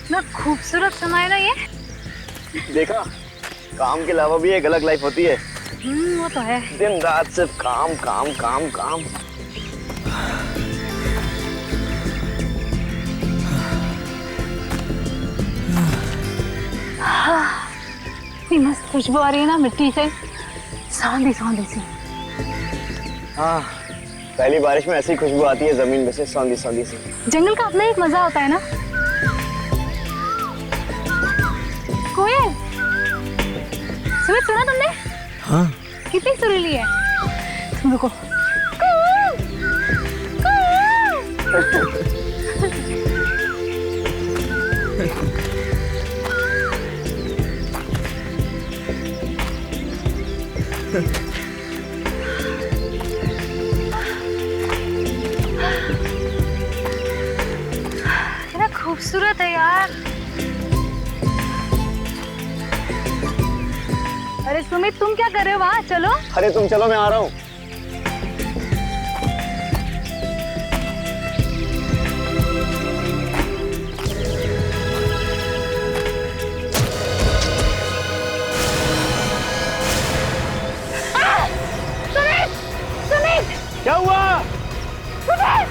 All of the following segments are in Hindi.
कितना खूबसूरत समय है ना ये। देखा, काम के अलावा भी एक अलग लाइफ होती है। वो तो है। दिन रात सिर्फ काम काम काम काम। इतनी मस्त खुशबू आ रही है ना मिट्टी से, सौंधी सौंधी सी। हाँ, पहली बारिश में ऐसी खुशबू आती है जमीन में से, सौंधी सौंधी सी। जंगल का अपना एक मजा होता है ना। कोयल, सुमित सुना तुमने? हाँ। कितनी सुरीली है। तुम रुको। कितना खूबसूरत है यार। अरे सुमित, तुम क्या कर रहे हो वहाँ? चलो। अरे तुम चलो, मैं आ रहा हूँ। सुमित, सुमित, क्या हुआ? सुमित,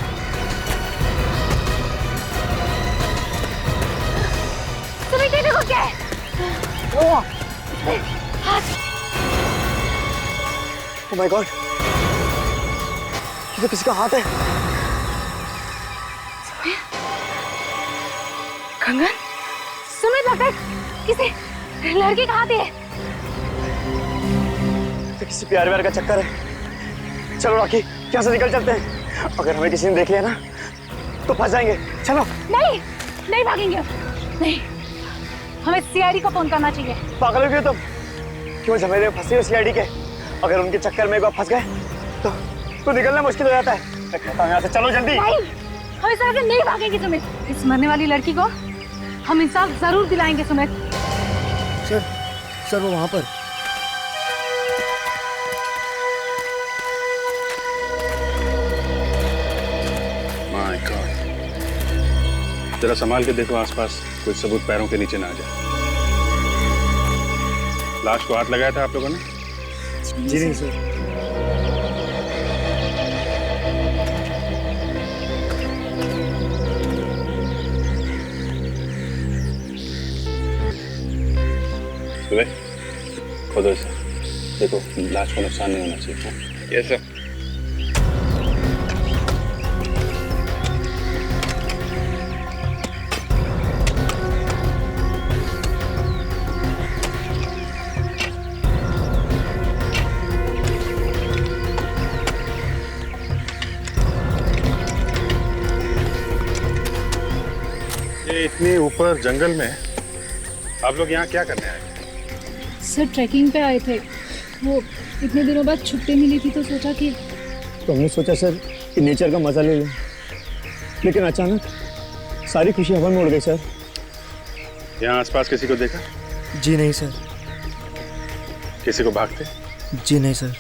सुमित ये देखो क्या है। ओह माय गॉड, ये तो किसी का हाथ है। कंगन, सुमित लगता है किसी लड़की का हाथ है। तो किसी प्यार व्यार का चक्कर है। चलो रॉकी, यहाँ से निकल चलते हैं। अगर हमें किसी ने देख लिया ना तो फंस जाएंगे। चलो। नहीं, नहीं भागेंगे, नहीं। हमें सीआईडी को फोन करना चाहिए। पागल हो गए तुम? क्यों झमेले में फंसे हो सीआईडी के? अगर उनके चक्कर में एक बार फंस गए तो निकलना मुश्किल हो जाता है। मैं कहता हूँ यहाँ से चलो जल्दी। नहीं, हम इस तरह से नहीं भागेंगे सुमित। इस मरने वाली लड़की को हम इंसाफ जरूर दिलाएंगे सुमित। सर वो वहाँ पर। माय गॉड, जरा संभाल के देखो आसपास कोई सबूत पैरों के नीचे ना आ जाए। लाश को हाथ लगाया था आप लोगों ने? जी नहीं सर। खोदो इसे, देखो लाश को नुकसान नहीं होना चाहिए। Yes sir. इतनी ऊपर जंगल में आप लोग यहाँ क्या करने आए? सर ट्रैकिंग पे आए थे। वो इतने दिनों बाद छुट्टी मिली थी तो सोचा कि हमने सोचा सर कि नेचर का मजा ले लें, लेकिन अचानक सारी खुशी हवा में उड़ गई सर। यहाँ आसपास किसी को देखा? जी नहीं सर। किसी को भागते? जी नहीं सर।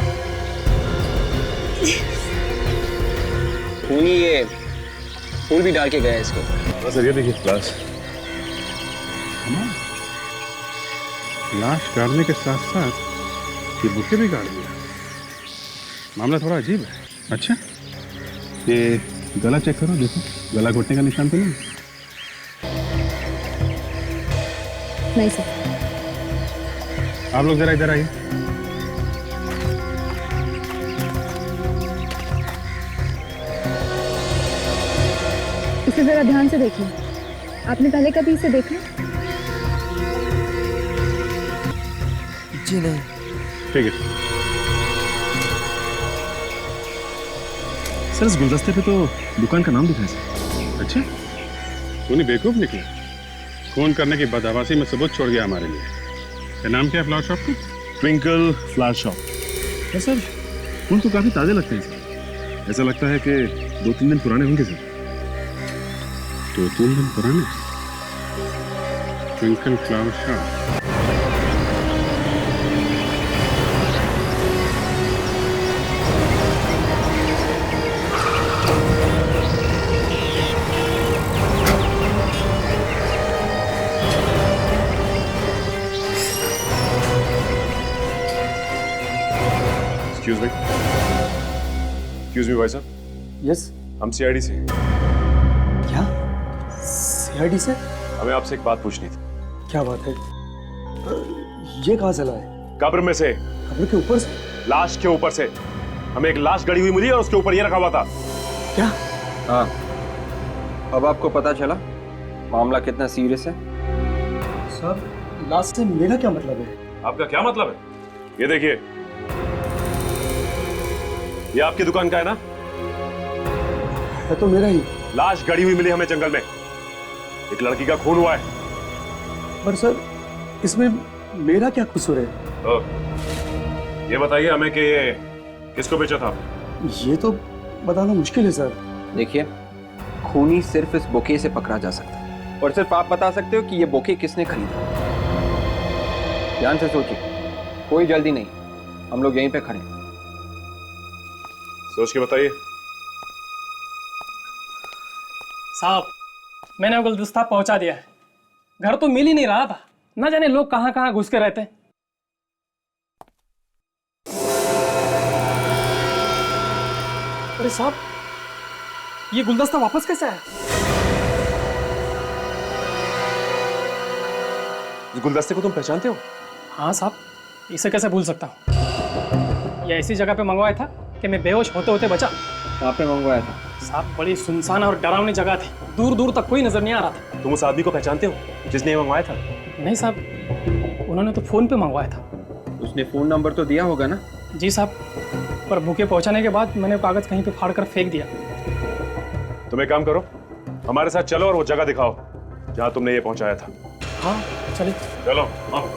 खूनी ये फूल भी डाल के गया इसको। सर ये देखिए लाश। लाश गाड़ने के साथ साथ ये बुके भी गाड़ दिया। मामला थोड़ा अजीब है। अच्छा, ये गला चेक करो, देखो गला घोटने का निशान तो नहीं? नहीं सर। आप लोग जरा इधर आइए। इसे जरा ध्यान से देखिए। आपने पहले कभी इसे देखा? जी नहीं। ठीक है सर, इस गुलदस्ते पे तो दुकान का नाम लिखा है सर। अच्छा, खूनी बेवकूफ निकला। खून करने की बदहवासी में सबूत छोड़ गया हमारे लिए। क्या नाम क्या है फ्लावर शॉप का? Twinkle flower shop. सर फूल तो काफी ताजे लगते हैं सर। ऐसा लगता है कि 2-3 दिन पुराने होंगे सर। 2-3 दिन पुराने? Twinkle flower shop. Excuse me भाई साहब, यस। हम सीआईडी से। क्या? सीआईडी से? हमें आपसे एक बात पूछनी थी। क्या बात है? ये कहाँ चला है? कब्र में से। कब्र के ऊपर से? लाश के ऊपर से। हमें एक लाश गड़ी हुई मिली और उसके ऊपर ये रखा हुआ था। क्या? हाँ, अब आपको पता चला मामला कितना सीरियस है। सर, लाश से मेरा क्या मतलब है? आपका क्या मतलब है? ये देखिए, ये आपकी दुकान का है ना? है तो मेरा ही। लाश गड़ी हुई मिली हमें जंगल में, एक लड़की का खून हुआ है। पर सर, इसमें मेरा क्या कसूर है? तो ये बताइए हमें कि ये किसको बेचा था? ये तो बताना मुश्किल है सर। देखिए, खूनी सिर्फ इस बुके से पकड़ा जा सकता है और सिर्फ आप बता सकते हो कि ये बुके किसने खरीदा। ध्यान से सोचिए, कोई जल्दी नहीं, हम लोग यहीं पे खड़े हैं। सोच के बताइए। साहब, मैंने वो गुलदस्ता पहुंचा दिया है। घर तो मिल ही नहीं रहा था, ना जाने लोग कहां कहां घुस के रहते हैं। अरे साहब, ये गुलदस्ता वापस कैसे आया? इस गुलदस्ते को तुम पहचानते हो? हाँ साहब, इसे कैसे भूल सकता हूँ। ये ऐसी जगह पे मंगवाया था कि मैं बेहोश होते होते बचा। कहाँ पे मंगवाया था? साहब, बड़ी सुनसान और डरावनी जगह थी, दूर दूर तक कोई नजर नहीं आ रहा था। तुम उस आदमी को पहचानते हो जिसने ये मंगवाया था? नहीं साहब, उन्होंने तो फोन पे मंगवाया था। उसने फोन नंबर तो दिया होगा ना? जी साहब, पर बुके पहुंचाने के बाद मैंने कागज कहीं पे फाड़ कर फेंक दिया। तुम एक काम करो, हमारे साथ चलो और वो जगह दिखाओ जहां तुमने ये पहुंचाया था। हाँ चलिए। चलो आओ।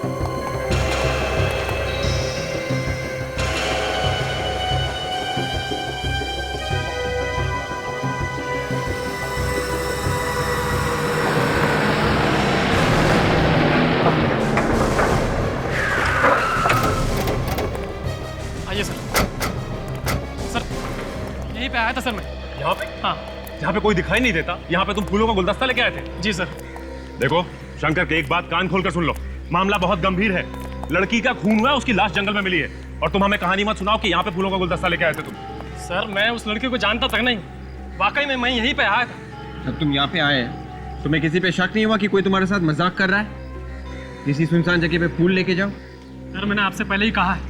आइए सर। सर, यहीं पे आया था सर मैं। यहाँ पे? हाँ यहाँ पे कोई दिखाई नहीं देता, यहाँ पे तुम फूलों का गुलदस्ता लेके आए थे? जी सर। देखो शंकर के, एक बात कान खोलकर सुन लो, मामला बहुत गंभीर है। लड़की का खून हुआ है, उसकी लाश जंगल में मिली है, और तुम हमें कहानी मत सुनाओ कि यहाँ पे फूलों का गुलदस्ता लेके आए थे तुम। सर, मैं उस लड़की को जानता तक नहीं, वाकई में मैं यहीं पे आया था। जब तुम यहाँ पे आए हैं, तुम्हें किसी पे शक नहीं हुआ कि कोई तुम्हारे साथ मजाक कर रहा है? किसी सुनसान जगह पे फूल लेके जाओ। सर, मैंने आपसे पहले ही कहा है,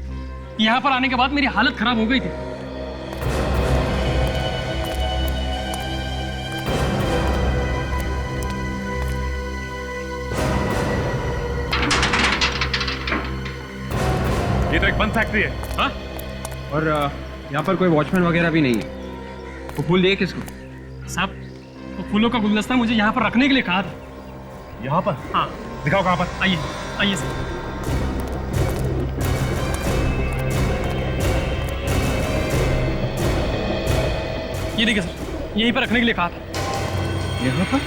यहाँ पर आने के बाद मेरी हालत खराब हो गई थी। ये तो एक बंद फैक्ट्री है। हाँ? और यहाँ पर कोई वॉचमैन वगैरह भी नहीं है। वो फूल दिए किसको? साहब, वो फूलों का गुलदस्ता मुझे यहाँ पर रखने के लिए कहा था। यहाँ पर? हाँ। दिखाओ कहाँ पर। आइए आइए सर। ये देखिए सर, यहीं पर रखने के लिए कहा था। यहाँ पर?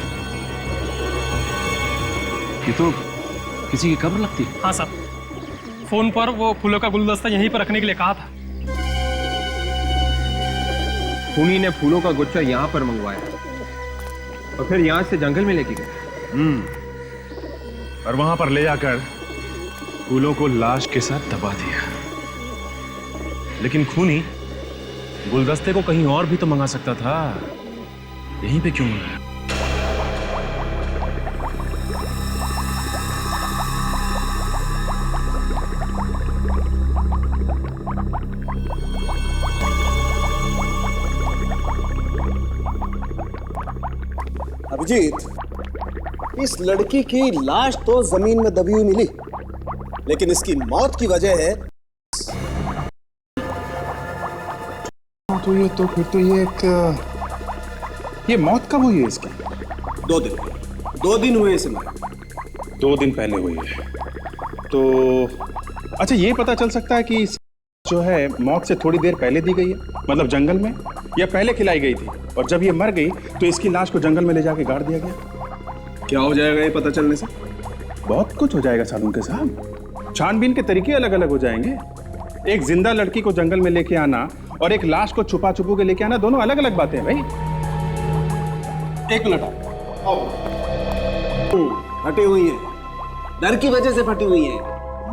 ये तो किसी की कब्र लगती है। हाँ साहब, फोन पर वो फूलों का गुलदस्ता यहीं पर रखने के लिए कहा था। खूनी ने फूलों का गुच्छा यहाँ पर मंगवाया और फिर यहाँ से जंगल में लेके गए। और वहां पर ले जाकर फूलों को लाश के साथ दबा दिया। लेकिन खूनी गुलदस्ते को कहीं और भी तो मंगा सकता था, यहीं पे क्यों मंगाया? अभिजीत, इस लड़की की लाश तो जमीन में दबी हुई मिली, लेकिन इसकी मौत की वजह है तो ये मौत कब हुई है इसकी? 2 दिन हुए इसे मरे। 2 दिन पहले हुई है। तो अच्छा, ये पता चल सकता है कि जो है मौत से थोड़ी देर पहले दी गई है, मतलब जंगल में, या पहले खिलाई गई थी और जब ये मर गई तो इसकी लाश को जंगल में ले जाके गाड़ दिया गया। क्या हो जाएगा ये पता चलने से? बहुत कुछ हो जाएगा सालून के साहब। छानबीन के तरीके अलग अलग हो जाएंगे। एक जिंदा लड़की को जंगल में लेके आना और एक लाश को छुपा छुपू के लेके आना, दोनों अलग अलग बातें हैं भाई। 1 मिनट आओ। फटी हुई है, डर की वजह से फटी हुई है,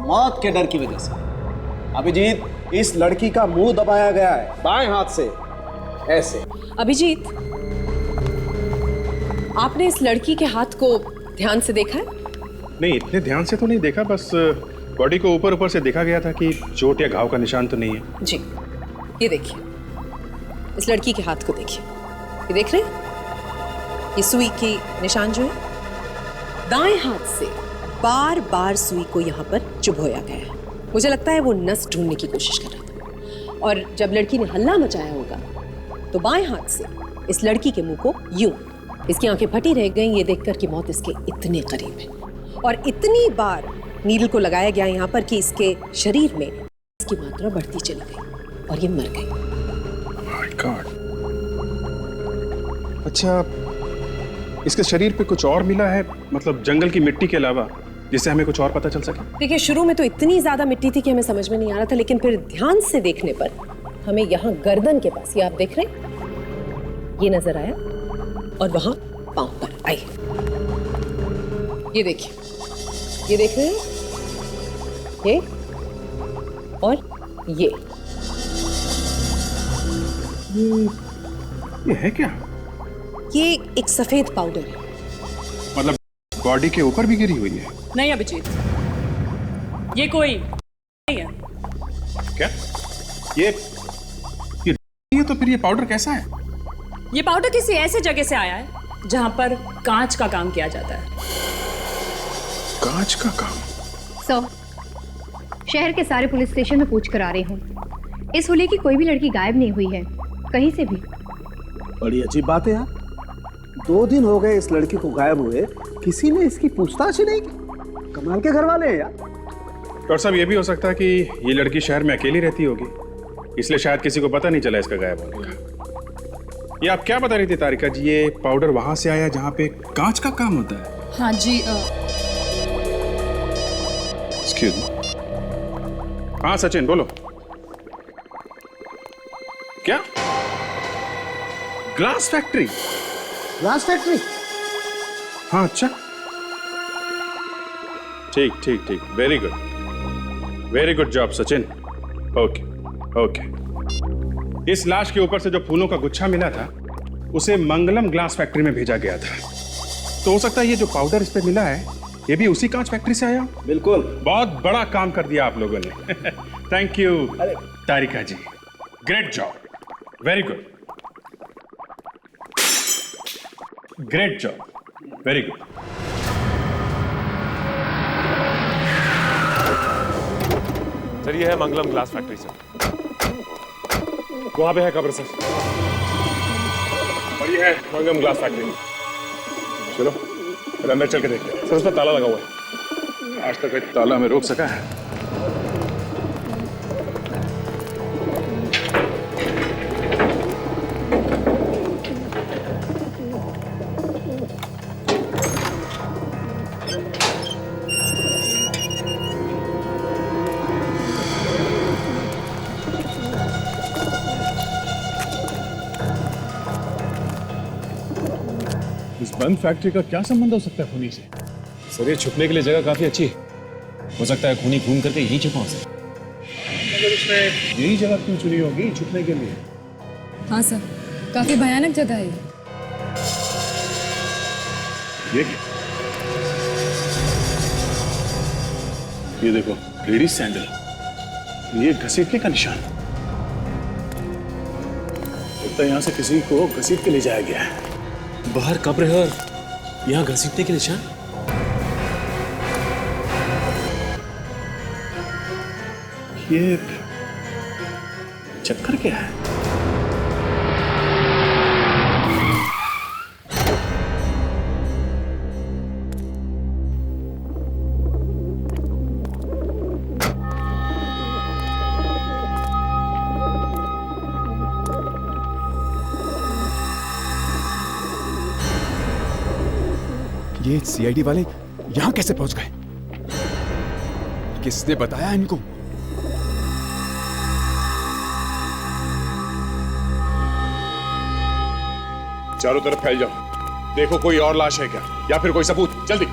मौत के डर की वजह से। अभिजीत, इस लड़की का मुंह दबाया गया है बाएं हाथ से, ऐसे। अभिजीत, आपने इस लड़की के हाथ को ध्यान से देखा है? नहीं, इतने ध्यान से तो नहीं देखा, बस बॉडी को ऊपर ऊपर से देखा गया था कि चोट या घाव का निशान तो नहीं है। जी, ये देखिए, इस लड़की के हाथ को देखिए, ये देख रहे हैं? ये सुई की निशान जो है, दाएं हाथ से बार बार सुई को यहाँ पर चुभोया गया है। मुझे लगता है वो नस ढूंढने की कोशिश कर रहा था, और जब लड़की ने हल्ला मचाया होगा तो बाएं हाथ से इस लड़की के मुंह को यूं, इसकी आंखें फटी रह गईं ये देखकर कि मौत इसके इतने करीब है, और इतनी बार नीडल को लगाया गया यहाँ पर कि इसके शरीर में इसकी मात्रा बढ़ती चली गई और ये मर गई। My God. अच्छा, इसके शरीर पे कुछ और मिला है, मतलब जंगल की मिट्टी के अलावा, जिससे हमें कुछ और पता चल सके? देखिए, शुरू में तो इतनी ज्यादा मिट्टी थी कि हमें समझ में नहीं आ रहा था, लेकिन फिर ध्यान से देखने पर हमें यहाँ गर्दन के पास, ये आप देख रहे हैं, ये नजर आया, और वहां पांव पर आई। ये देखिए, ये देख रहे हैं, ये और ये है क्या? ये एक सफेद पाउडर है। मतलब बॉडी के ऊपर भी गिरी हुई है? नहीं अभिजीत, ये कोई नहीं है। क्या? ये तो फिर ये पाउडर कैसा है? ये पाउडर किसी ऐसे जगह से आया है जहां पर कांच का काम किया जाता है। कांच का काम? शहर के सारे पुलिस स्टेशन में पूछ कर आ रही हूँ। इस होली की कोई भी लड़की गायब नहीं हुई है, कहीं से भी। बड़ी अजीब बात है यार, 2 दिन हो गए इस लड़की को गायब हुए, किसी ने इसकी पूछताछ ही नहीं की। कमाल के घर वाले हैं यार। डॉक्टर साहब, ये भी हो सकता है कि ये लड़की शहर में अकेली रहती होगी, इसलिए शायद किसी को पता नहीं चला इसका गायब होने का। ये आप क्या बता रही थी तारिका जी, ये पाउडर वहां से आया जहां पे कांच का काम होता है? हाँ जी। Excuse me. हाँ सचिन, बोलो। क्या? Glass factory? Glass factory? हाँ, अच्छा, ठीक ठीक ठीक, very good job Sachin. Okay okay. इस लाश के ऊपर से जो फूलों का गुच्छा मिला था उसे मंगलम ग्लास फैक्ट्री में भेजा गया था, तो हो सकता है ये जो पाउडर इस पे मिला है ये भी उसी कांच फैक्ट्री से आया। बिल्कुल। बहुत बड़ा काम कर दिया आप लोगों ने। Thank you Tarika ji, great job, very good, great job, very good. Sir, ये है मंगलम ग्लास फैक्ट्री सर, वहां पे है कब्र सर, और ये है मंगलम ग्लास फैक्ट्री। चलो फिर अंदर चल के देखते हैं। सर, उस पर ताला लगा हुआ है। आज तक कोई ताला में रोक सका है? इस बंद फैक्ट्री का क्या संबंध हो सकता है खूनी से? सर, ये छुपने के लिए जगह काफी अच्छी है, हो सकता है खूनी खून करके यहीं छुपा हो सके। मगर उसने यही जगह क्यों चुनी होगी छुपने के लिए? हाँ सर, काफी भयानक जगह है ये देखो, लेडीज सैंडल, ये घसीटने का निशान। लगता है यहाँ से किसी को घसीट के ले जाया गया है। बाहर कब्र है और यहाँ घसीटने के निशान। ये चक्कर क्या है? ये सीआईडी वाले यहां कैसे पहुंच गए? किसने बताया इनको? चारों तरफ फैल जाओ, देखो कोई और लाश है क्या, या फिर कोई सबूत, जल्दी।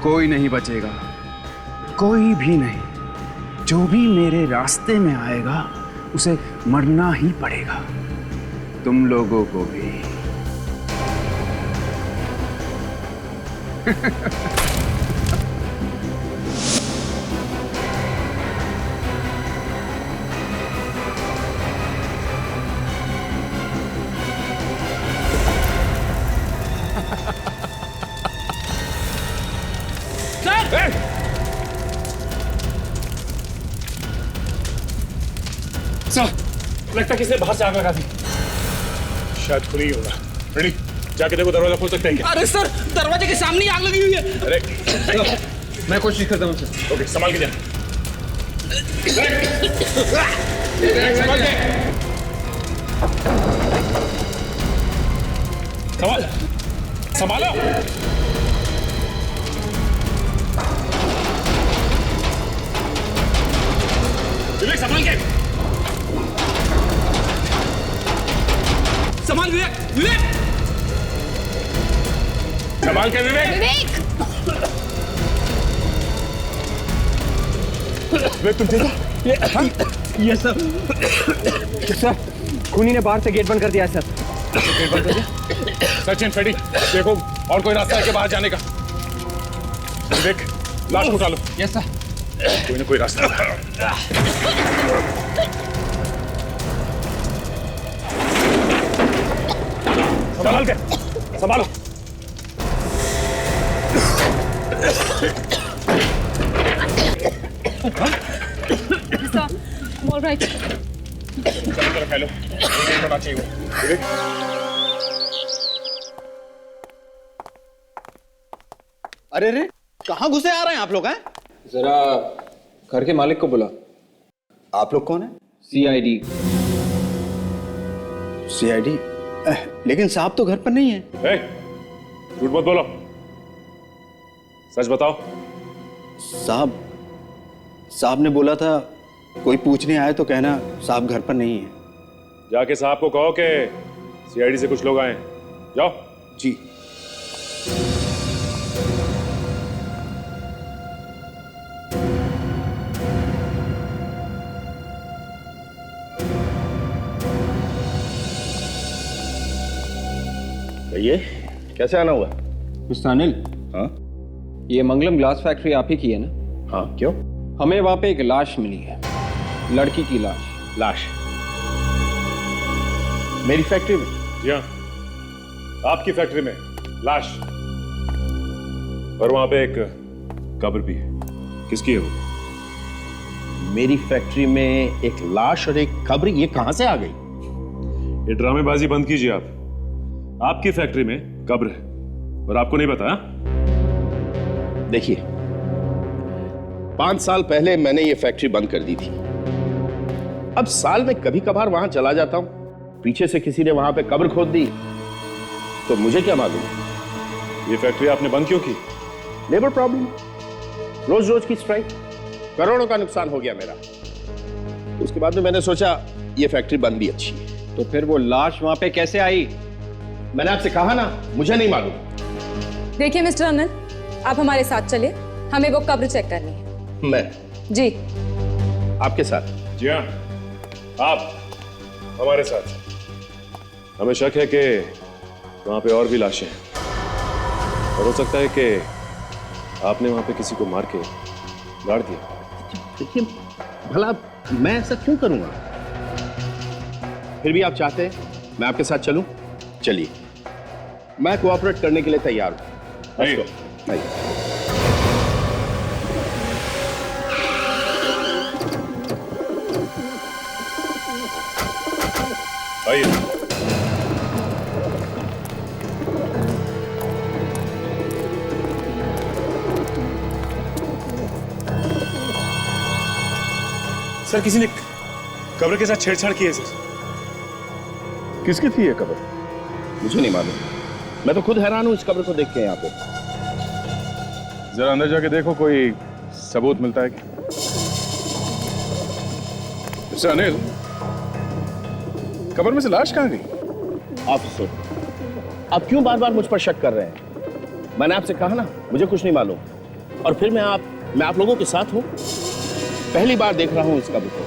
कोई नहीं बचेगा, कोई भी नहीं। जो भी मेरे रास्ते में आएगा उसे मरना ही पड़ेगा, तुम लोगों को भी। सर, लगता किसी ने बाहर से आग लगा दी। शायद खुली ही होगा। रेडी, जाके देखो दरवाजा खोल सकते हैं क्या? अरे सर, दरवाजे के सामने आग लगी हुई है। अरे मैं कोशिश करता हूँ सर। ओके, संभाल के जा। संभाल, संभालो। विवेक, संभाल के। संभाल विवेक, विवेक। संभाल के विवेक। विवेक, तुम ठीक हो? Yes sir. सर, खूनी ने बाहर से गेट बंद कर दिया है सर। गेट बंद कर दिया? सचिन, फेडी, देखो और कोई रास्ता है क्या बाहर जाने का? विवेक, लाश को उठालो। Yes sir. कोई ना कोई रास्ता। संभाल के, संभालो। All right. चलो फैलो, होना चाहिए वो। विवेक, अरे रे, कहाँ घुसे आ रहे हैं आप लोग? हैं जरा घर के मालिक को बुला। आप लोग कौन है? CID। CID? लेकिन साहब तो घर पर नहीं है। झूठ मत बोलो, सच बताओ। साहब ने बोला था कोई पूछने आए तो कहना साहब घर पर नहीं है। जाके साहब को कहो कि CID से कुछ लोग आए। जाओ। जी। ये कैसे आना हुआ? मिस्टर अनिल। हाँ? ये मंगलम ग्लास फैक्ट्री आप ही की है ना? हाँ, क्यों? हमें वहां पे एक लाश मिली है, लड़की की लाश। लाश? मेरी फैक्ट्री में? जी हाँ, आपकी फैक्ट्री में लाश। पर वहां पे एक कब्र भी है। किसकी है वो? मेरी फैक्ट्री में एक लाश और एक कब्र, ये कहां से आ गई? ये ड्रामेबाजी बंद कीजिए आप। आपकी फैक्ट्री में कब्र है और आपको नहीं पता? देखिए, 5 साल पहले मैंने ये फैक्ट्री बंद कर दी थी। अब साल में कभी कभार वहां चला जाता हूं, पीछे से किसी ने वहां पे कब्र खोद दी, तो मुझे क्या मालूम? ये फैक्ट्री आपने बंद क्यों की? लेबर प्रॉब्लम, रोज रोज की स्ट्राइक, करोड़ों का नुकसान हो गया मेरा। उसके बाद में मैंने सोचा ये फैक्ट्री बंद भी अच्छी है। तो फिर वो लाश वहां पे कैसे आई? मैंने आपसे कहा ना, मुझे नहीं मालूम। देखिए मिस्टर अनिल, आप हमारे साथ चलिए, हमें वो कब्र चेक करनी है। मैं? जी। आपके साथ? जी हाँ, आप हमारे साथ। हमें शक है कि वहां पे और भी लाशें हैं और हो सकता है कि आपने वहां पे किसी को मार के गाड़ दिया। देखिए, भला मैं ऐसा क्यों करूंगा? फिर भी आप चाहते हैं मैं आपके साथ चलूं? चलिए, मैं कोऑपरेट करने के लिए तैयार हूं। आइए। आइए। सर, किसी ने कब्र के साथ छेड़छाड़ की है सर। किसकी थी ये कब्र? मुझे नहीं मालूम। मैं तो खुद हैरान हूं इस कब्र को देख के। यहाँ पे जरा अंदर जाके देखो, कोई सबूत मिलता है क्या? मिस्टर अनिल, कब्र में से लाश कहाँ गई? ऑफिसर, आप क्यों बार बार मुझ पर शक कर रहे हैं? मैंने आपसे कहा ना, मुझे कुछ नहीं मालूम। और फिर मैं आप लोगों के साथ हूँ। पहली बार देख रहा हूँ इस कब्र को।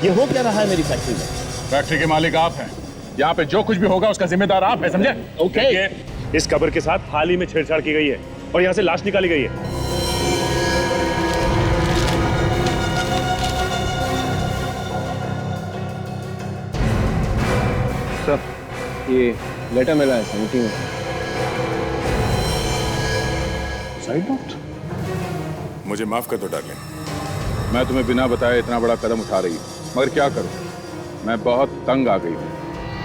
ये हो क्या रहा है मेरी फैक्ट्री में? फैक्ट्री के मालिक आप हैं। यहाँ पे जो कुछ भी होगा उसका जिम्मेदार आप हैं, समझे? ओके। इस कब्र के साथ हाल ही में छेड़छाड़ की गई है और यहाँ से लाश निकाली गई है। सर, ये लेटर मिला है समिति में। Side note? मुझे माफ कर दो डार्लिंग। मैं तुम्हें बिना बताए इतना बड़ा कदम उठा रही हूँ, मगर क्या करूँ, मैं बहुत तंग आ गई हूँ।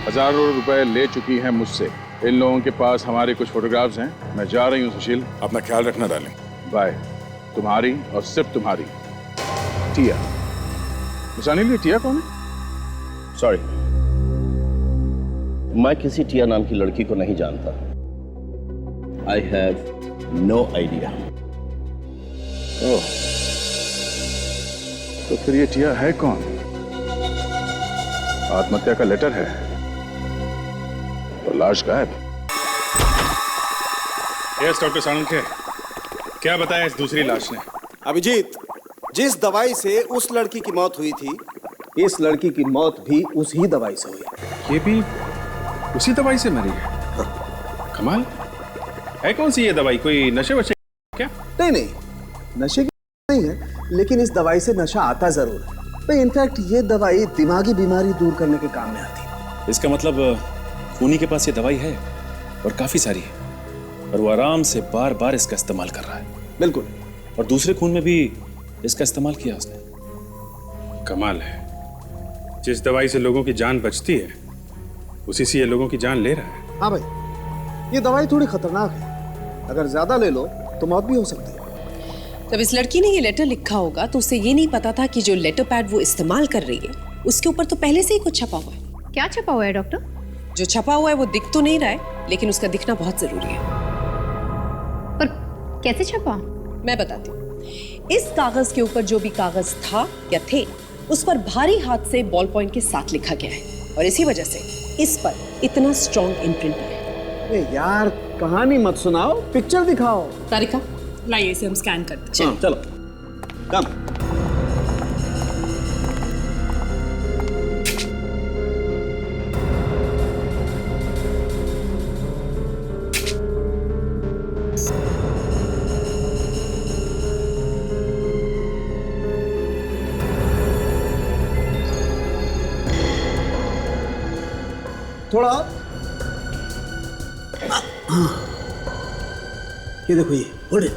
हजारों रुपए ले चुकी हैं मुझसे। इन लोगों के पास हमारे कुछ फोटोग्राफ्स हैं। मैं जा रही हूँ सुशील। अपना ख्याल रखना डार्लिंग। बाय। तुम्हारी और सिर्फ तुम्हारी टिया। अनिल, टिया कौन है? सॉरी, मैं किसी टिया नाम की लड़की को नहीं जानता। I have no idea. Oh, तो फिर ये टिया है कौन? आत्महत्या का लेटर है और लाश गायब। यस डॉक्टर साळुंखे, क्या बताया इस दूसरी लाश ने? अभिजीत, जिस दवाई से उस लड़की की मौत हुई थी, इस लड़की की मौत भी उसी दवाई से हुई। ये भी उसी दवाई से मरी है? कमाल है। कौन सी ये दवाई? कोई नशे वशे क्या? नहीं नहीं, नशे की नहीं है, लेकिन इस दवाई से नशा आता जरूर है। इनफैक्ट ये दवाई दिमागी बीमारी दूर करने के काम में आती है। इसका मतलब खूनी के पास ये दवाई है और काफी सारी है, और वो आराम से बार बार इसका इस्तेमाल कर रहा है। बिल्कुल। और दूसरे खून में भी इसका इस्तेमाल किया उसने। कमाल है, जिस दवाई से लोगों की जान बचती है उसी से ये लोगों की जान ले रहा है। हाँ भाई, ये दवाई थोड़ी खतरनाक है। अगर ज्यादा ले लो तो मौत भी हो सकती है। जब इस लड़की ने ये लेटर लिखा होगा तो उसे ये नहीं पता था कि जो लेटर पैड वो इस्तेमाल कर रही है उसके ऊपर तो पहले से ही कुछ छपा हुआ है। क्या छपा हुआ है डॉक्टर? जो छपा हुआ है वो दिख तो नहीं रहा है, लेकिन उसका दिखना बहुत जरूरी है। पर कैसे छपा? मैं बताती हूँ। इस कागज के ऊपर जो भी कागज था या थे, उस पर भारी हाथ से बॉल पॉइंट के साथ लिखा गया है, और इसी वजह से इस पर इतना स्ट्रॉन्ग इम्प्रिंट है। अरे यार, कहानी मत सुनाओ, पिक्चर दिखाओ। तारिका, लाइए इसे हम स्कैन करते हैं। चलो कम। थोड़ा ये देखो, ये होल्ड इट।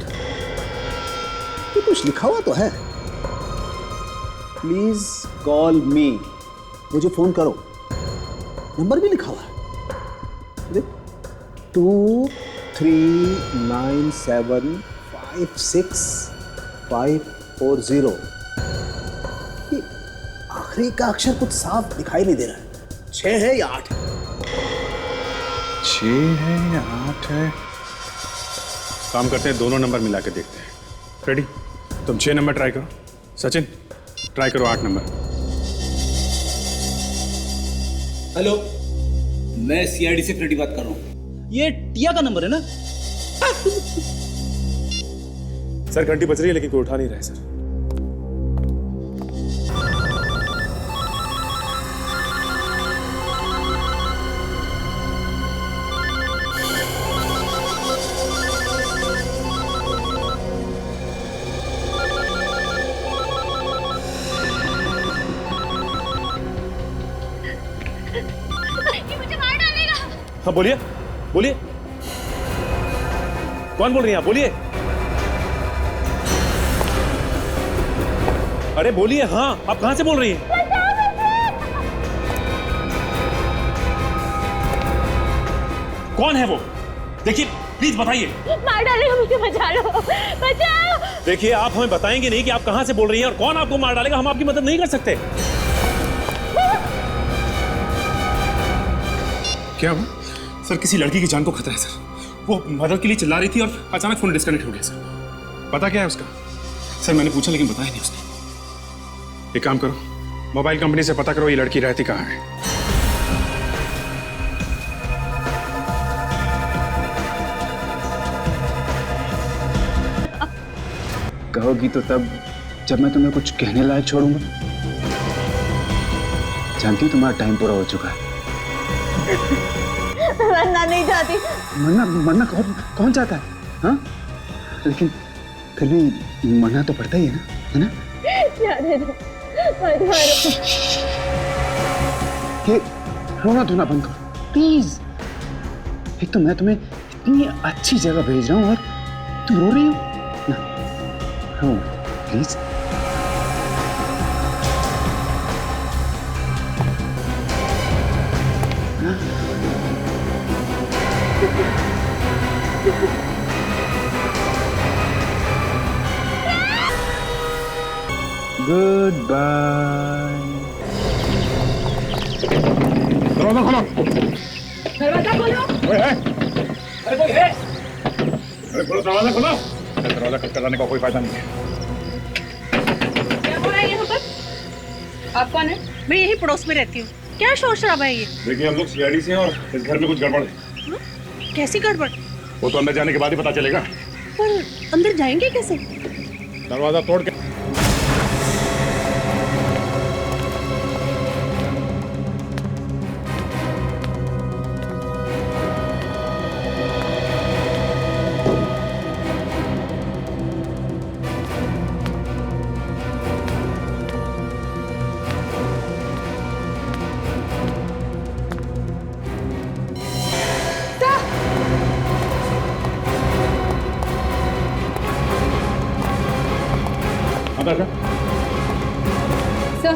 ये कुछ लिखा हुआ तो है। प्लीज कॉल मी, मुझे फोन करो। नंबर भी लिखा हुआ है, 23975650। ये आखिरी का अक्षर कुछ साफ दिखाई नहीं दे रहा है। 6 है या 8 है? 6 है या 8 है? काम करते हैं, दोनों नंबर मिला के देखते हैं। रेडी? तुम 6 नंबर ट्राई करो। सचिन, ट्राई करो 8 नंबर। हेलो, मैं सीआईडी से फ्रेडी बात कर रहा हूँ। ये टिया का नंबर है ना? सर घंटी बज रही है लेकिन कोई उठा नहीं रहा है सर। हाँ बोलिए, बोलिए, कौन बोल रही हैं आप? बोलिए, अरे बोलिए। हाँ, आप कहां से बोल रही हैं? कौन है वो? देखिए प्लीज बताइए। मार डालेगा मुझे, बचा लो, बचाओ। देखिए आप हमें बताएंगे नहीं कि आप कहां से बोल रही हैं और कौन आपको मार डालेगा, हम आपकी मदद नहीं कर सकते। क्या हुआ? सर किसी लड़की की जान को खतरा है सर। वो मदद के लिए चिल्ला रही थी और अचानक फोन डिस्कनेक्ट हो गया सर। पता क्या है उसका? सर मैंने पूछा लेकिन बताया नहीं उसने। एक काम करो, मोबाइल कंपनी से पता करो ये लड़की रहती कहाँ है। कहोगी तो तब, जब मैं तुम्हें कुछ कहने लायक छोड़ूंगा। जानती हो तुम्हारा टाइम पूरा हो चुका है। मरना नहीं चाहती। मरना मरना कौन चाहता है? हाँ, लेकिन फिर भी मरना तो पड़ता ही है ना? जाने दो, मत मारो। ये रोना धोना बंद करो प्लीज। एक तो मैं तुम्हें इतनी अच्छी जगह भेज रहा हूँ और तुम रो रही हो ना? रो प्लीज। Good bye. दरवाजा खोलो। दरवाजा खोलो। अरे खोलो दरवाजा खोलो। दरवाजा खटखटाने का कोई फायदा नहीं है। क्या हो रहा है यहाँ पर? आप कौन है? मैं यही पड़ोस में रहती हूँ। क्या शोर शराबा है ये? देखिए हम लोग सीआईडी से हैं और इस घर में कुछ गड़बड़ है। कैसी गड़बड़? वो तो अंदर जाने के बाद ही पता चलेगा। पर अंदर जाएंगे कैसे? दरवाजा तोड़ के। सर,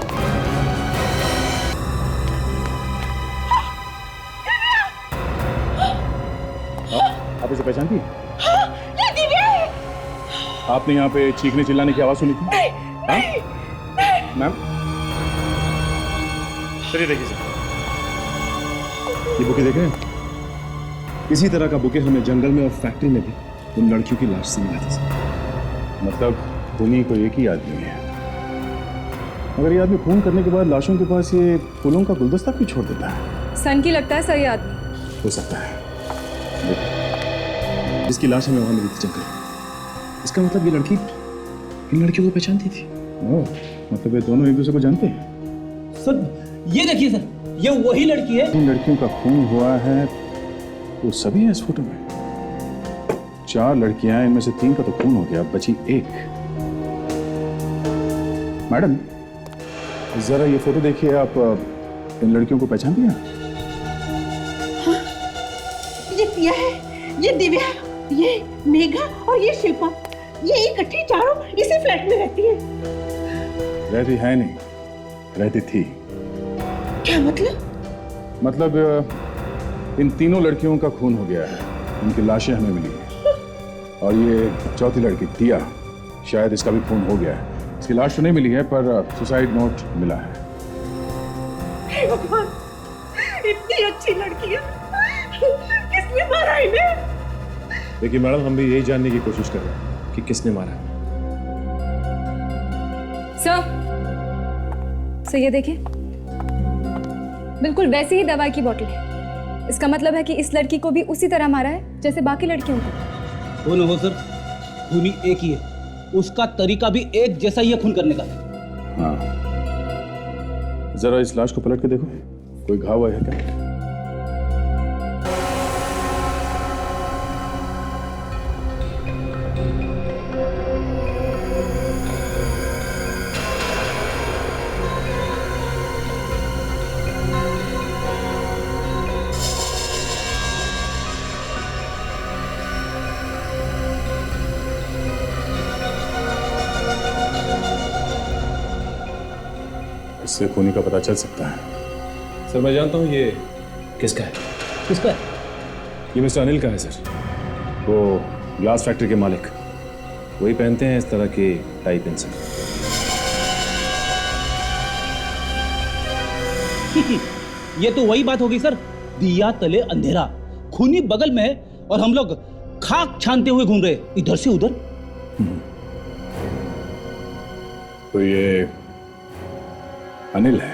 आप इसे पहचानती हैं? ये दिव्या है। आपने यहाँ पे चीखने चिल्लाने की आवाज सुनी थी? मैम चलिए देखिए सर, ये बुके देख रहे हैं? इसी तरह का बुके हमें जंगल में और फैक्ट्री में भी उन लड़कियों की लाश से मिला था सर। मतलब खूनी को एक ही आदमी है, मगर ये आदमी खून करने के बाद लाशों के पास ये फूलों का गुलदस्ता क्यों छोड़ देता है? सन की लगता है सर ये आदमी। हो सकता है। जिसकी लाश हमें वहां मिली थी जंगल, इसका मतलब ये लड़की इन लड़कियों को पहचानती थी। ओह, मतलब ये दोनों एक दूसरे को जानते हैं। सर ये देखिए सर, ये वही लड़की है। इन लड़कियों का खून हुआ है वो सभी हैं इस फोटो में। 4 लड़कियां हैं, इनमें से 3 का तो खून हो गया, बची 1। मैडम जरा ये फोटो देखिए, आप इन लड़कियों को पहचान दिया? हाँ, ये पिया है, ये दिव्या, ये मेघा और ये शिल्पा, ये इकट्ठी चारों इसी फ्लैट में रहती है। रहती है नहीं, रहती थी। क्या मतलब? मतलब इन तीनों लड़कियों का खून हो गया है, उनकी लाशें हमें मिली हैं। और ये चौथी लड़की दिया, शायद इसका भी खून हो गया है। इसकी लाश तो नहीं मिली है पर सुसाइड नोट मिला है। हे भगवान, इतनी अच्छी लड़की है, किसने मारा इन्हें? देखिए मैडम, हम भी यही जानने की कोशिश कर रहे हैं कि किसने मारा। सर ये देखिए, बिल्कुल वैसी ही दवाई की बोतल है। इसका मतलब है कि इस लड़की को भी उसी तरह मारा है जैसे बाकी लड़कियों को। हो न हो सर, खूनी एक ही है, उसका तरीका भी एक जैसा ही है खून करने का। हाँ, जरा इस लाश को पलट के देखो, कोई घाव है क्या? इससे खूनी का पता चल सकता है। सर मैं जानता हूँ ये किसका है। किसका है? ये मिस्टर अनिल का है सर, वो ग्लास फैक्ट्री के मालिक। वही पहनते हैं इस तरह के टाई पेंसिल। ये तो वही बात होगी सर, दिया तले अंधेरा, खूनी बगल में है और हम लोग खाक छानते हुए घूम रहे इधर से उधर। तो ये अनिल है।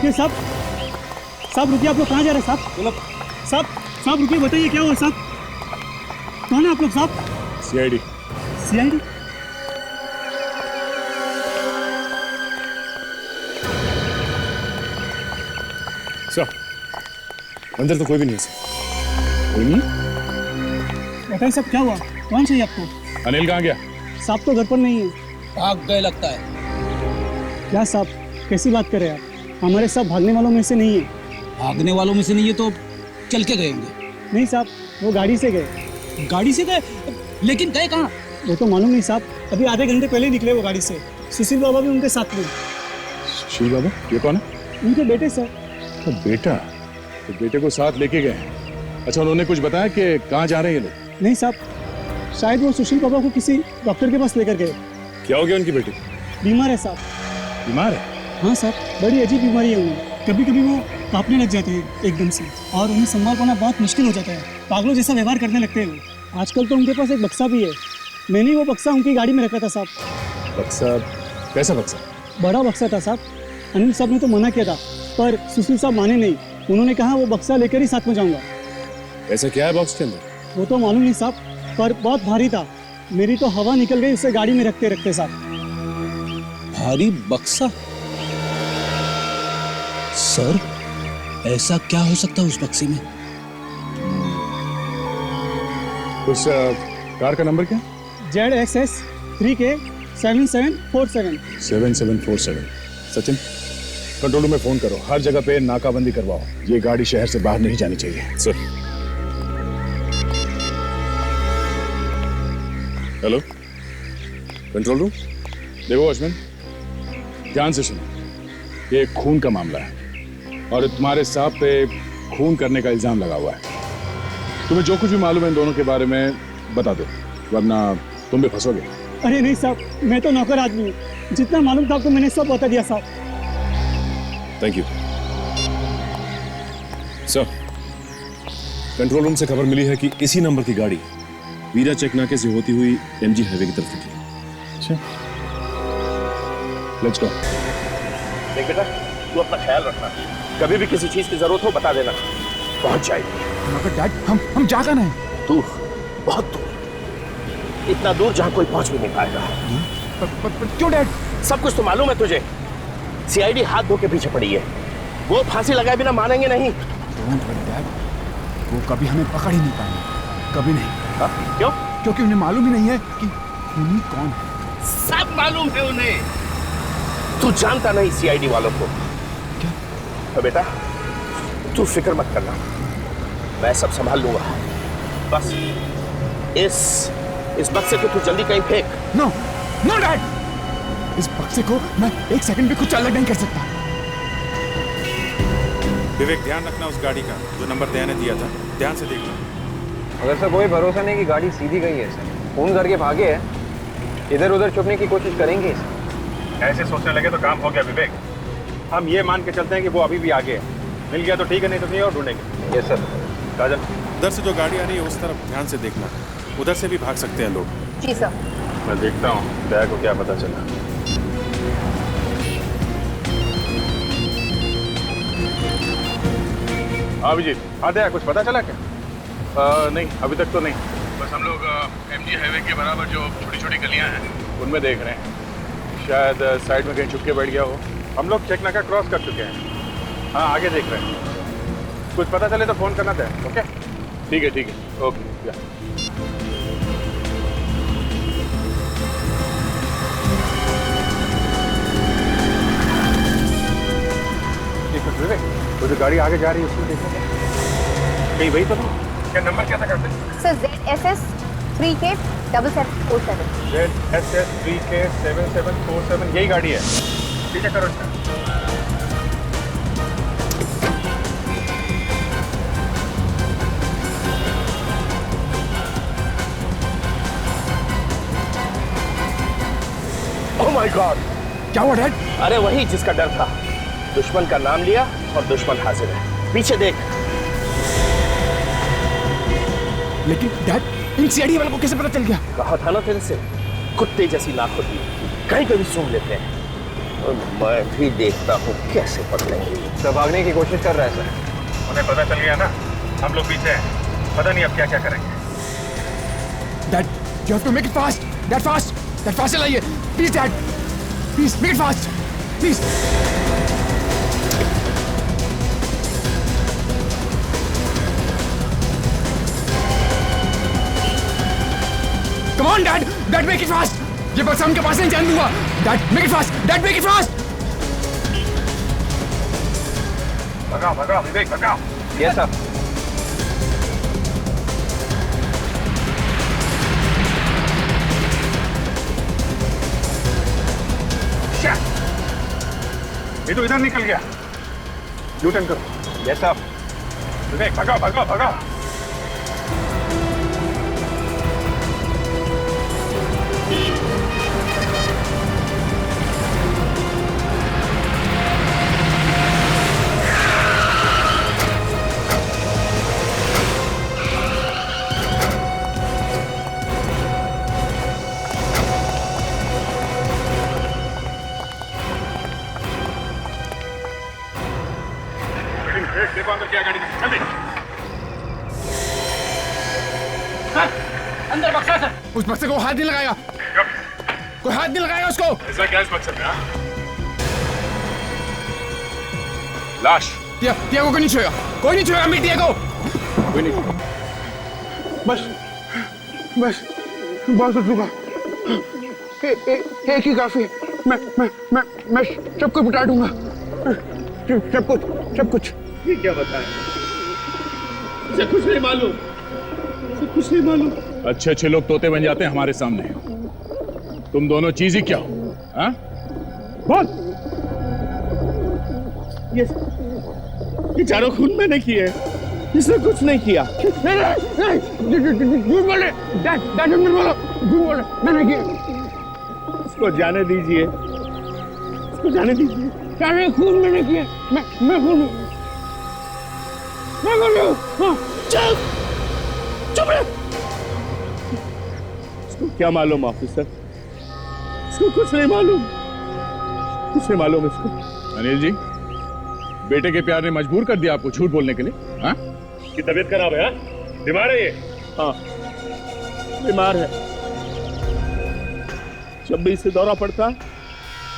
रुकिए साहब, साहब रुकिए, आप लोग कहाँ जा रहे हैं साहब? साहब साहब रुकिए, बताइए क्या हुआ साहब? कौन है आप लोग साहब? सीआईडी। सीआईडी? सर, अंदर तो कोई भी नहीं है सर। कोई नहीं? बताइए साहब क्या हुआ, कौन चाहिए आपको? अनिल कहाँ गया? साहब तो घर पर नहीं है। भाग गए लगता है। क्या साहब, कैसी बात कर रहे हैं आप? हमारे साहब भागने वालों में से नहीं है। भागने वालों में से नहीं है तो चल के गए होंगे। नहीं साहब, वो गाड़ी से गए। गाड़ी से गए? लेकिन गए कहाँ? वो तो मालूम नहीं साहब, अभी आधे घंटे पहले निकले वो गाड़ी से। सुशील बाबा भी उनके साथ में। सुशील बाबा? ये कौन है? उनके बेटे सर। तो बेटा, तो बेटे को साथ लेके गए। अच्छा, उन्होंने कुछ बताया कि कहाँ जा रहे हैं ये लोग? नहीं साहब, शायद वो सुशील बाबा को किसी डॉक्टर के पास लेकर गए। क्या हो गया उनकी बेटी? बीमार है साहब। बीमार है? हाँ साहब, बड़ी अजीब बीमारी है उन्हें। कभी कभी वो कांपने लग जाते हैं एकदम से, और उन्हें संभाल पाना बहुत मुश्किल हो जाता है। पागलों जैसा व्यवहार करने लगते हैं वो। आजकल तो उनके पास एक बक्सा भी है। मैंने वो बक्सा उनकी गाड़ी में रखा था साहब। बक्सा? कैसा बक्सा? बड़ा बक्सा था साहब। अनिल साहब ने तो मना किया था, पर सुशील साहब माने नहीं। उन्होंने कहा वो बक्सा लेकर ही साथ में जाऊंगा। ऐसा क्या है बॉक्स के अंदर? वो तो मालूम नहीं साहब, पर बहुत भारी था। मेरी तो हवा निकल गई उसे गाड़ी में रखते रखते साहब। भारी बक्सा? सर, ऐसा क्या हो सकता है उस बक्से में? उस कार का नंबर क्या? ZXS 3K 7747। 7747। Sachin, control room में फोन करो, हर जगह पे नाकाबंदी करवाओ। ये गाड़ी शहर से बाहर नहीं जानी चाहिए। सर। Hello, control room. देखो अश्विन, ध्यान से सुनो। ये खून का मामला है और तुम्हारे साहब पे खून करने का इल्जाम लगा हुआ है। तुम्हें जो कुछ भी मालूम है इन दोनों के बारे में बता दो, वरना तुम भी फंसोगे। अरे नहीं साहब, मैं तो नौकर आदमी हूँ। जितना मालूम था आपको मैंने सब बता दिया साहब। Thank you sir. Control room से खबर मिली है कि इसी नंबर की गाड़ी वीरा चेक नाके से होती हुई MG हाईवे की तरफ निकली। अच्छा, लेट्स गो। देख बेटा, तू अपना ख्याल रखना। कभी भी किसी चीज की जरूरत हो बता देना, पहुंच जाएगी। मगर डैड, हम जा कहाँ हैं? दूर, बहुत दूर, इतना दूर जहां कोई पहुंच भी नहीं पाएगा। पर क्यों डैड? सब कुछ तो मालूम है तुझे। CID हाथ धो के पीछे पड़ी है। वो फांसी लगाए बिना मानेंगे नहीं। डैड, वो कभी हमें पकड़ ही नहीं पाएंगे, कभी नहीं। क्यों? क्योंकि उन्हें मालूम ही नहीं है कि खूनी कौन है। सब मालूम है उन्हें। तू जानता नहीं CID वालों को। क्या? तो बेटा, तू फिक्र मत करना, मैं सब संभाल लूंगा। बस इस बक्से को तू जल्दी कहीं फेंक। नो नो डैड, इस बक्से को मैं एक सेकंड भी कुछ अलग नहीं कर सकता। विवेक, ध्यान रखना उस गाड़ी का जो नंबर दया ने दिया था। ध्यान से देखना। अगर सर कोई भरोसा नहीं कि गाड़ी सीधी गई है सर, फोन करके भागे है, इधर उधर छुपने की कोशिश करेंगे। ऐसे सोचने लगे तो काम हो गया विवेक। हम ये मान के चलते हैं कि वो अभी भी आगे है। मिल गया तो ठीक है, नहीं तो कहीं और ढूंढेंगे। Yes sir. राजन, उधर से जो गाड़ी आ रही है उस तरफ ध्यान से देखना, उधर से भी भाग सकते हैं लोग। जी सर। मैं देखता हूँ दया को क्या पता चला। अभिजीत, हाँ दया, कुछ पता चला क्या? नहीं, अभी तक तो नहीं। बस हम लोग MG हाईवे के बराबर जो छोटी छोटी गलियां हैं उनमें देख रहे हैं। शायद साइड में कहीं छुप के बैठ गया हो। हम लोग चेक नाका क्रॉस कर चुके हैं। हाँ, आगे देख रहे हैं। कुछ पता चले तो फोन करना था। ओके, ठीक है, ओके। विवेक, वो जो गाड़ी आगे जा रही है उसमें देखो कहीं वही तो नहीं। क्या नंबर क्या था करते? Sir ZSS 3K 7747। ZSS 3K 7747 यही गाड़ी है। पीछे करो इसका। ओह माय गॉड, क्या हुआ डैड? अरे वही जिसका डर था। दुश्मन का नाम लिया और दुश्मन हाजिर है। पीछे देख। लेकिन डैड, इन CID वालों को कैसे पता चल गया? कहा था ना तेरे से, कुत्ते जैसी नाक होती है, कहीं कभी सूंघ लेते हैं। और मैं भी देखता हूँ कैसे पकड़ेंगे। सब भागने की कोशिश कर रहा है सर। उन्हें पता चल गया ना, हम लोग पीछे हैं, पता नहीं अब क्या क्या करेंगे। Dad, you have to make it fast. That fast. That fast चलाइए. Please, Dad. Please, make it fast. Please. Come on, Dad. Dad, make it fast. ये बस हम के पास नहीं जाने दूंगा. Dad, make it fast. Dad, make it fast. भगाओ भगाओ विवेक भगाओ। Yes sir. ये तो इधर निकल गया। यू टर्न करो। Yes sir. विवेक भगाओ भगाओ भगाओ। देखो अंदर क्या गाड़ी में, जल्दी। सर, अंदर बक्सा सर। उस बक्से को हाथ नहीं लगाएगा। कोई हाथ नहीं लगाएगा उसको। ऐसा क्या इस बक्से में? लाश। टिया को कोई नहीं छुएगा। कोई नहीं छुएगा मेरी टिया को। कोई नहीं। बस बस बहुत हो चुका। एक ही काफी है। मैं सब कुछ बिटा दूंगा। सब कुछ। ये क्या बताएं? मुझे कुछ नहीं मालूम। मुझे कुछ नहीं मालूम। अच्छे अच्छे लोग तोते बन जाते हैं हमारे सामने। तुम दोनों चीज ही क्या हो? हाँ? बोल। ये चारों खून मैंने किए। इसने कुछ नहीं किया। झूठ बोले। डैड झूठ बोलो। झूठ बोले। मैंने किया। इसको जाने दीजिए। इसको जाने दीजिए। सारे खून मैंने किए। मैं खून चुप चुप रहे। इसको क्या मालूम ऑफिसर? इसको कुछ नहीं मालूम। कुछ नहीं मालूम इसको। अनिल जी, बेटे के प्यार ने मजबूर कर दिया आपको झूठ बोलने के लिए। हाँ? की तबीयत खराब है? बीमार है ये? हाँ, बीमार है। जब भी इसे दौरा पड़ता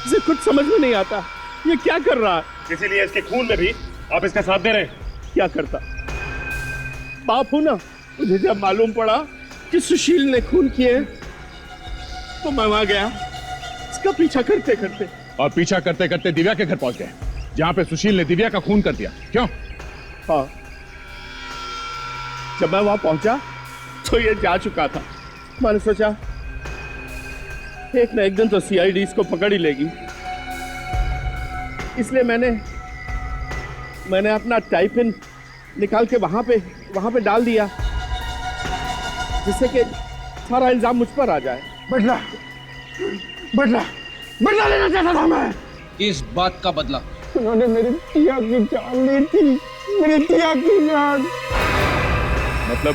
इसे कुछ समझ में नहीं आता ये क्या कर रहा है। इसीलिए इसके खून में भी आप इसका साथ दे रहे हैं। क्या करता? बाप हूं ना। मुझे जब मालूम पड़ा कि सुशील ने खून किए तो मैं वहां गया इसका पीछा करते करते। और पीछा करते करते दिव्या के घर पहुंच गए, जहां पे सुशील ने दिव्या का खून कर दिया। क्यों? हाँ, जब मैं वहां पहुंचा तो ये जा चुका था। मैंने सोचा एक ना एक दिन तो सीआईडी इसको पकड़ ही लेगी, इसलिए मैंने अपना टाइपिन निकाल के वहां पे डाल दिया, जिससे कि सारा इल्जाम मुझ पर आ जाए। बदला लेना चाहता था मैं। इस बात का बदला? उन्होंने मेरी टिया की जान ली थी। मेरी टिया की जान। मतलब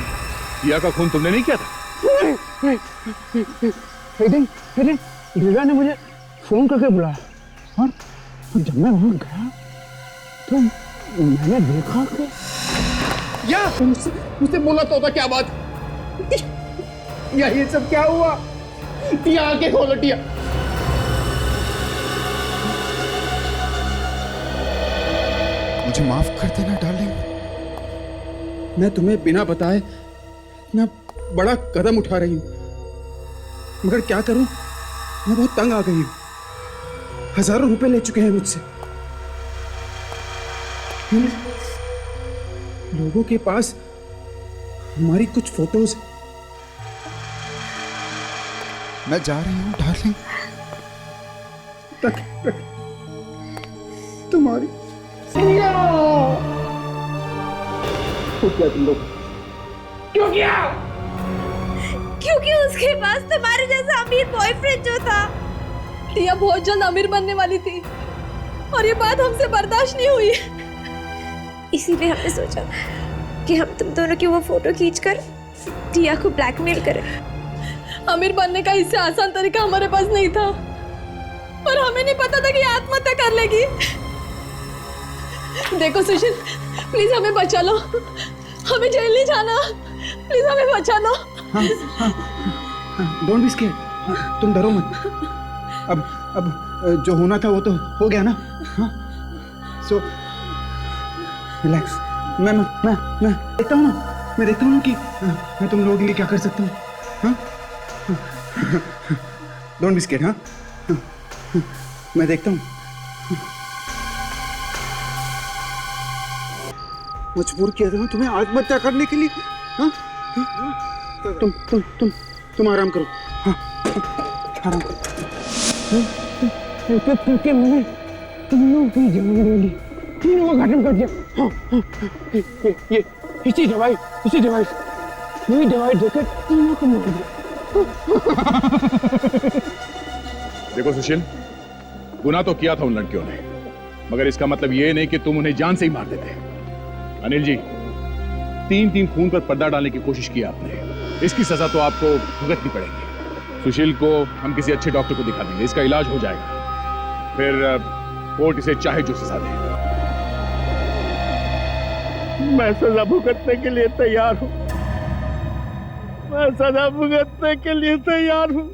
टिया का खून तुमने नहीं किया था? एक दिन दिव्या ने मुझे फोन करके बुलाया और जब मैं वहां गया तो मैंने देखा कि मुझसे बोला तो होता क्या बात? या ये सब क्या हुआ? टिया आके खोलो। टिया मुझे माफ कर देना डार्लिंग। मैं तुम्हें बिना बताए इतना बड़ा कदम उठा रही हूं, मगर क्या करूं, मैं बहुत तंग आ गई हूं। हजारों रुपए ले चुके हैं मुझसे। इन लोगों के पास हमारी कुछ फोटोज। मैं जा रही हूं डार्लिंग। तक तुम्हारी क्या तुम लोग क्यों किया? क्योंकि उसके पास तुम्हारे जैसा अमीर बॉयफ्रेंड जो था। टिया बहुत जल्द अमीर बनने वाली थी और ये बात हमसे बर्दाश्त नहीं हुई। इसीलिए हमने सोचा कि हम तुम दोनों की वो फोटो खींचकर टिया को ब्लैकमेल करें। अमीर बनने का इससे आसान तरीका हमारे पास नहीं था। पर हमें नहीं पता था कि ये आत्महत्या कर लेगी। देखो सुशील, प्लीज हमें बचा लो, हमें जेल नहीं जाना, प्लीज हमें बचा लो। डोंट बी स्केयर्ड, तुम डरो मत। अब जो होना था वो तो हो गया ना। हाँ, सो रिलैक्स। मैं देखता हूँ ना, मैं देखता हूँ कि मैं तुम लोगों के लिए क्या कर सकता हूँ। हाँ, डोंट बी स्केयर्ड। हाँ, मैं देखता हूँ। मजबूर किया था तुम्हें आत्महत्या करने के लिए। हाँ, तुम आराम करो। हाँ, आराम करो। मैंने तुम लोग की जान ले ली, तीनों को खत्म कर दिया। हाँ, ये इसी दवाई देकर तीनों को मार दिया। देखो सुशील, गुनाह तो किया था उन लड़कियों ने, मगर इसका मतलब ये नहीं कि तुम उन्हें जान से ही मार देते। अनिल जी, 3 खून पर पर्दा डालने की कोशिश की आपने, इसकी सजा तो आपको भुगतनी पड़ेगी। सुशील को हम किसी अच्छे डॉक्टर को दिखा देंगे, इसका इलाज हो जाएगा, फिर कोर्ट इसे चाहे जो सजा दे। मैं सजा भुगतने के लिए तैयार हूं, मैं सजा भुगतने के लिए तैयार हूं।